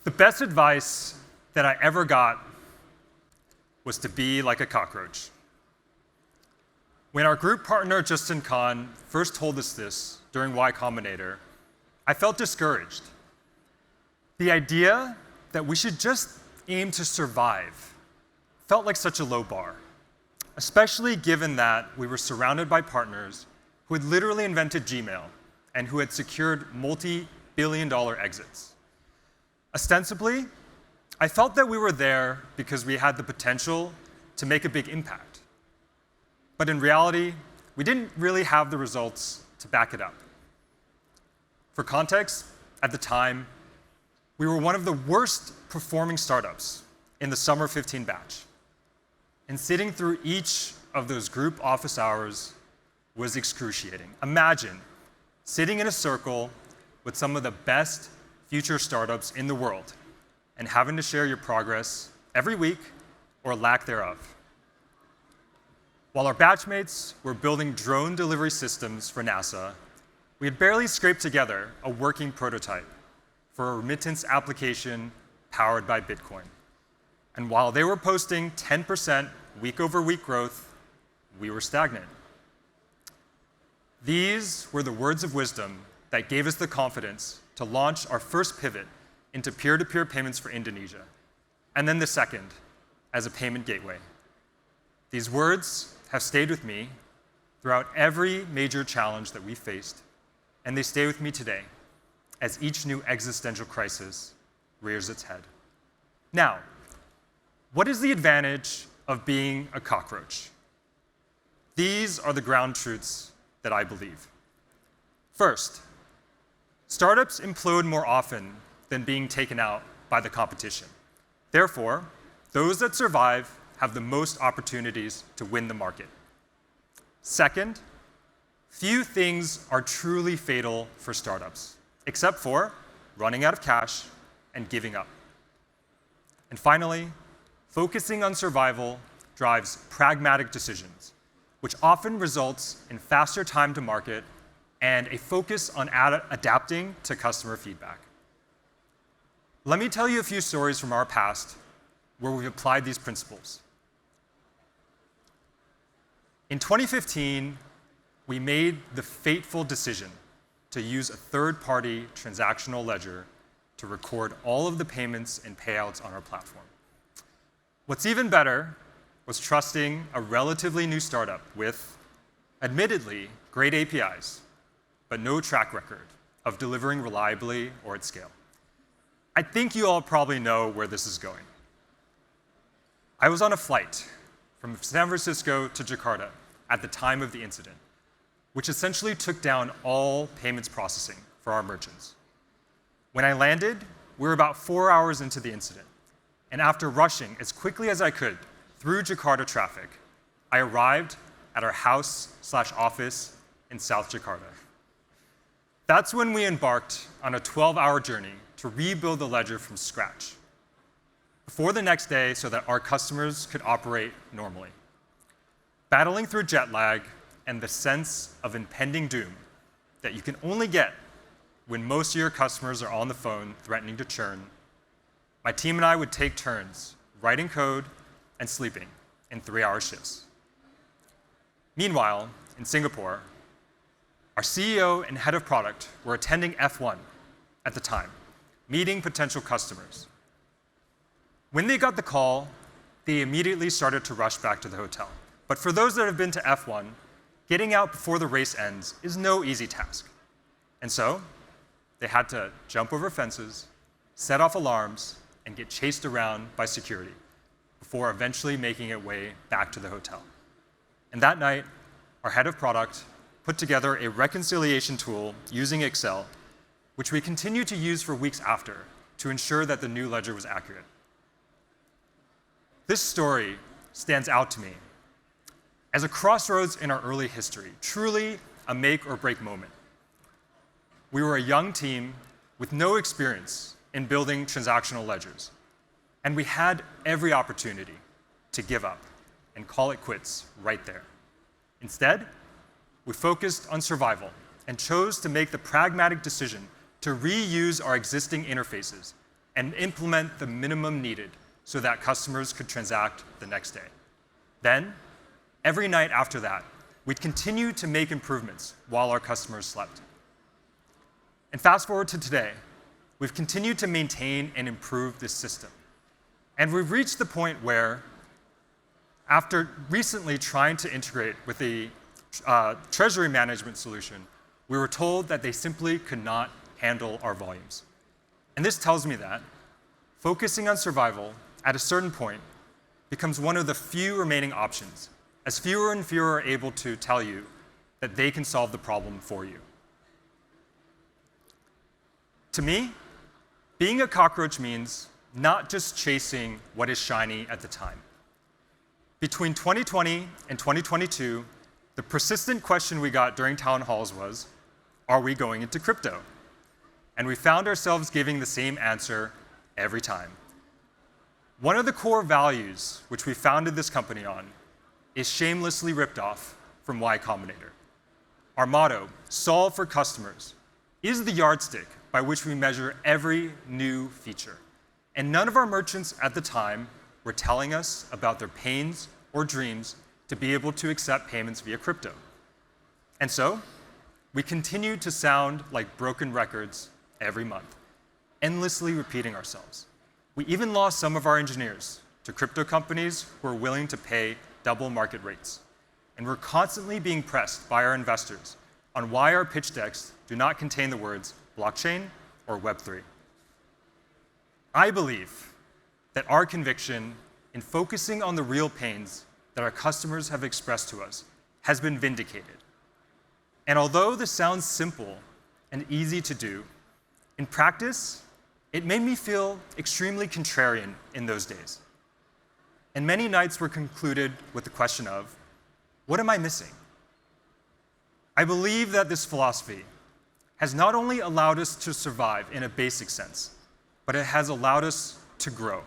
The best advice that I ever got was to be like a cockroach. When our group partner, Justin Khan, first told us this during YCombinator, I felt discouraged. The idea that we should just aim to survive felt like such a low bar, especially given that we were surrounded by partners who had literally invented Gmail and who had secured multi-billion-dollar exits. Ostensibly, I felt that we were there because we had the potential to make a big impact. But in reality, we didn't really have the results to back it up. For context, at the time, we were one of the worst performing startups in the summer 15 batch. And sitting through each of those group office hours was excruciating. Imagine sitting in a circle with some of the best future startups in the world and having to share your progress every week or lack thereof. While our batchmates were building drone delivery systems for NASA, we had barely scraped together a working prototype for a remittance application powered by Bitcoin. And while they were posting 10% week-over-week growth, we were stagnant. These were the words of wisdom that gave us the confidence to launch our first pivot into peer-to-peer payments for Indonesia, and then the second as a payment gateway. These words have stayed with me throughout every major challenge that we faced, and they stay with me today as each new existential crisis rears its head. Now, what is the advantage of being a cockroach? These are the ground truths that I believe. First, startups implode more often than being taken out by the competition. Therefore, those that survive have the most opportunities to win the market. Second, few things are truly fatal for startups, except for running out of cash and giving up. And finally, focusing on survival drives pragmatic decisions, which often results in faster time to market and a focus on adapting to customer feedback. Let me tell you a few stories from our past where we've applied these principles. In 2015, we made the fateful decision to use a third-party transactional ledger to record all of the payments and payouts on our platform. What's even better was trusting a relatively new startup with, admittedly, great APIs, but no track record of delivering reliably or at scale. I think you all probably know where this is going. I was on a flight from San Francisco to Jakarta at the time of the incident, which essentially took down all payments processing for our merchants. When I landed, we were about 4 hours into the incident, and after rushing as quickly as I could through Jakarta traffic, I arrived at our house/office in South Jakarta. That's when we embarked on a 12-hour journey to rebuild the ledger from scratch before the next day so that our customers could operate normally. Battling through jet lag and the sense of impending doom that you can only get when most of your customers are on the phone threatening to churn, my team and I would take turns writing code and sleeping in 3-hour shifts. Meanwhile, in Singapore, our CEO and head of product were attending F1 at the time, meeting potential customers. When they got the call, they immediately started to rush back to the hotel. But for those that have been to F1, getting out before the race ends is no easy task. And so, they had to jump over fences, set off alarms, and get chased around by security before eventually making it way back to the hotel. And that night, our head of product put together a reconciliation tool using Excel, which we continued to use for weeks after to ensure that the new ledger was accurate. This story stands out to me as a crossroads in our early history, truly a make or break moment. We were a young team with no experience in building transactional ledgers, and we had every opportunity to give up and call it quits right there. Instead, we focused on survival and chose to make the pragmatic decision to reuse our existing interfaces and implement the minimum needed so that customers could transact the next day. Then, every night after that, we'd continue to make improvements while our customers slept. And fast forward to today, we've continued to maintain and improve this system. And we've reached the point where, after recently trying to integrate with a treasury management solution, we were told that they simply could not handle our volumes. And this tells me that focusing on survival at a certain point becomes one of the few remaining options, as fewer and fewer are able to tell you that they can solve the problem for you. To me, being a cockroach means not just chasing what is shiny at the time. Between 2020 and 2022, the persistent question we got during town halls was, are we going into crypto? And we found ourselves giving the same answer every time. One of the core values which we founded this company on is shamelessly ripped off from YCombinator. Our motto, solve for customers, is the yardstick by which we measure every new feature. And none of our merchants at the time were telling us about their pains or dreams to be able to accept payments via crypto. And so, we continued to sound like broken records every month, endlessly repeating ourselves. We even lost some of our engineers to crypto companies who were willing to pay double market rates. And we're constantly being pressed by our investors on why our pitch decks do not contain the words blockchain or Web3. I believe that our conviction in focusing on the real pains that our customers have expressed to us has been vindicated. And although this sounds simple and easy to do, in practice, it made me feel extremely contrarian in those days. And many nights were concluded with the question of, what am I missing? I believe that this philosophy has not only allowed us to survive in a basic sense, but it has allowed us to grow,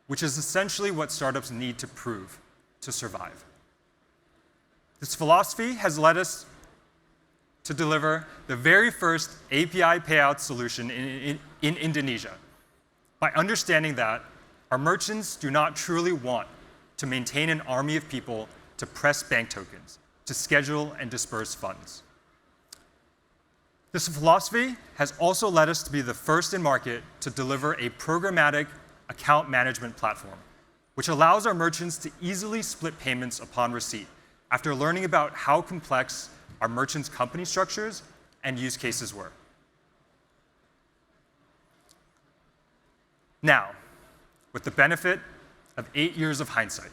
which is essentially what startups need to prove to survive. This philosophy has led us to deliver the very first API payout solution in Indonesia, by understanding that our merchants do not truly want to maintain an army of people to press bank tokens, to schedule and disperse funds. This philosophy has also led us to be the first in market to deliver a programmatic account management platform, which allows our merchants to easily split payments upon receipt after learning about how complex our merchants' company structures and use cases were. Now, with the benefit of 8 years of hindsight,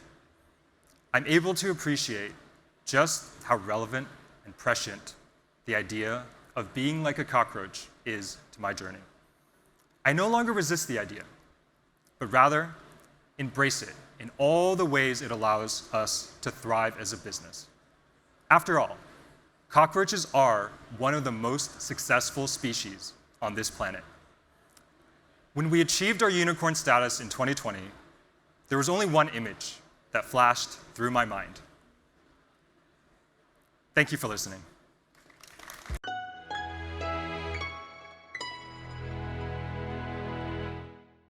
I'm able to appreciate just how relevant and prescient the idea of being like a cockroach is to my journey. I no longer resist the idea, but rather embrace it in all the ways it allows us to thrive as a business. After all, cockroaches are one of the most successful species on this planet. When we achieved our unicorn status in 2020, there was only one image that flashed through my mind. Thank you for listening.